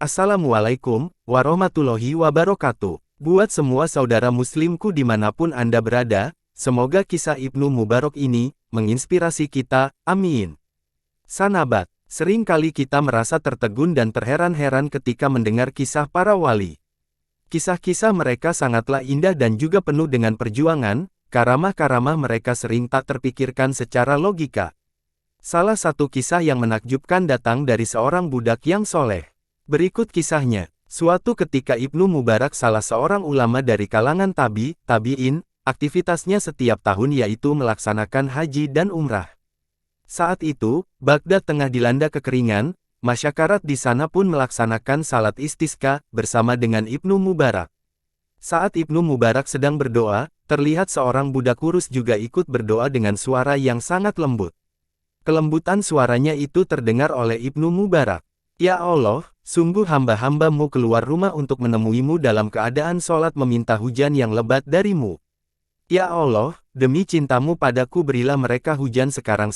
Assalamualaikum warahmatullahi wabarakatuh. Buat semua saudara muslimku dimanapun Anda berada, semoga kisah Ibnu Mubarak ini menginspirasi kita, amin. Sanabat, sering kali kita merasa tertegun dan terheran-heran ketika mendengar kisah para wali. Kisah-kisah mereka sangatlah indah dan juga penuh dengan perjuangan, karamah-karamah mereka sering tak terpikirkan secara logika. Salah satu kisah yang menakjubkan datang dari seorang budak yang soleh. Berikut kisahnya. Suatu ketika Ibnu Mubarak salah seorang ulama dari kalangan tabi'in, aktivitasnya setiap tahun yaitu melaksanakan haji dan umrah. Saat itu, Baghdad tengah dilanda kekeringan, masyarakat di sana pun melaksanakan salat istisqa bersama dengan Ibnu Mubarak. Saat Ibnu Mubarak sedang berdoa, terlihat seorang budak kurus juga ikut berdoa dengan suara yang sangat lembut. Kelembutan suaranya itu terdengar oleh Ibnu Mubarak. Ya Allah, sungguh hamba-hambamu keluar rumah untuk menemuimu dalam keadaan sholat meminta hujan yang lebat darimu. Ya Allah, demi cintamu padaku berilah mereka hujan sekarang.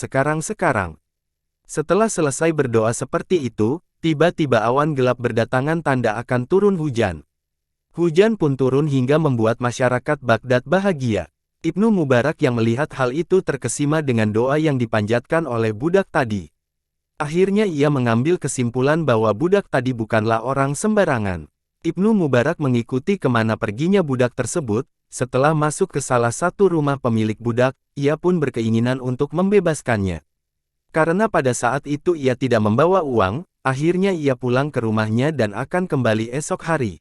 Setelah selesai berdoa seperti itu, tiba-tiba awan gelap berdatangan tanda akan turun hujan. Hujan pun turun hingga membuat masyarakat Baghdad bahagia. Ibnu Mubarak yang melihat hal itu terkesima dengan doa yang dipanjatkan oleh budak tadi. Akhirnya ia mengambil kesimpulan bahwa budak tadi bukanlah orang sembarangan. Ibnu Mubarak mengikuti kemana perginya budak tersebut. Setelah masuk ke salah satu rumah pemilik budak, ia pun berkeinginan untuk membebaskannya. Karena pada saat itu ia tidak membawa uang, akhirnya ia pulang ke rumahnya dan akan kembali esok hari.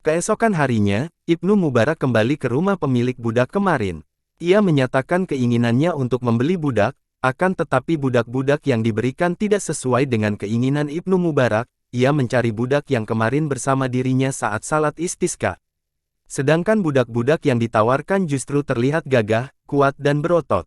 Keesokan harinya, Ibnu Mubarak kembali ke rumah pemilik budak kemarin. Ia menyatakan keinginannya untuk membeli budak, akan tetapi budak-budak yang diberikan tidak sesuai dengan keinginan Ibnu Mubarak. Ia mencari budak yang kemarin bersama dirinya saat salat istisqa. Sedangkan budak-budak yang ditawarkan justru terlihat gagah, kuat dan berotot.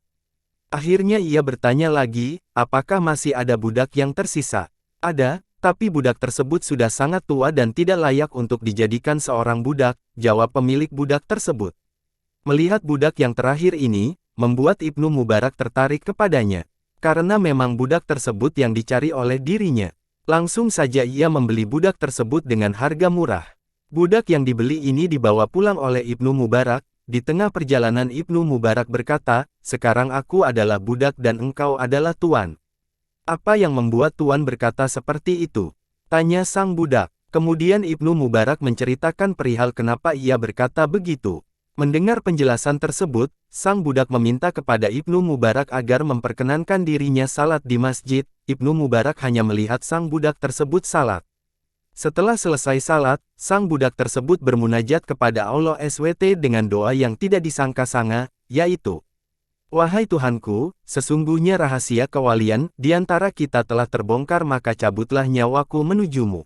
Akhirnya ia bertanya lagi, apakah masih ada budak yang tersisa? Ada, tapi budak tersebut sudah sangat tua dan tidak layak untuk dijadikan seorang budak, jawab pemilik budak tersebut. Melihat budak yang terakhir ini, membuat Ibnu Mubarak tertarik kepadanya. Karena memang budak tersebut yang dicari oleh dirinya. Langsung saja ia membeli budak tersebut dengan harga murah. Budak yang dibeli ini dibawa pulang oleh Ibnu Mubarak. Di tengah perjalanan Ibnu Mubarak berkata, sekarang aku adalah budak dan engkau adalah tuan. Apa yang membuat tuan berkata seperti itu? Tanya sang budak. Kemudian Ibnu Mubarak menceritakan perihal kenapa ia berkata begitu. Mendengar penjelasan tersebut, sang budak meminta kepada Ibnu Mubarak agar memperkenankan dirinya salat di masjid. Ibnu Mubarak hanya melihat sang budak tersebut salat. Setelah selesai salat, sang budak tersebut bermunajat kepada Allah SWT dengan doa yang tidak disangka-sangka, yaitu, wahai Tuhanku, sesungguhnya rahasia kewalian di antara kita telah terbongkar maka cabutlah nyawaku menujumu.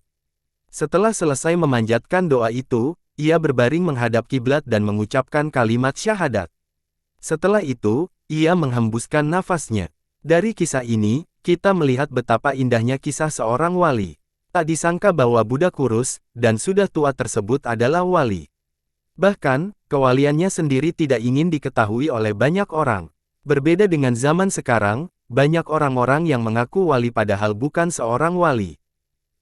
Setelah selesai memanjatkan doa itu, ia berbaring menghadap kiblat dan mengucapkan kalimat syahadat. Setelah itu, ia menghembuskan nafasnya. Dari kisah ini, kita melihat betapa indahnya kisah seorang wali. Tak disangka bahwa budak kurus dan sudah tua tersebut adalah wali. Bahkan, kewaliannya sendiri tidak ingin diketahui oleh banyak orang. Berbeda dengan zaman sekarang, banyak orang-orang yang mengaku wali padahal bukan seorang wali.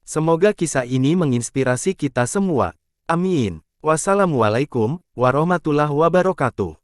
Semoga kisah ini menginspirasi kita semua. Amin. Wassalamualaikum warahmatullahi wabarakatuh.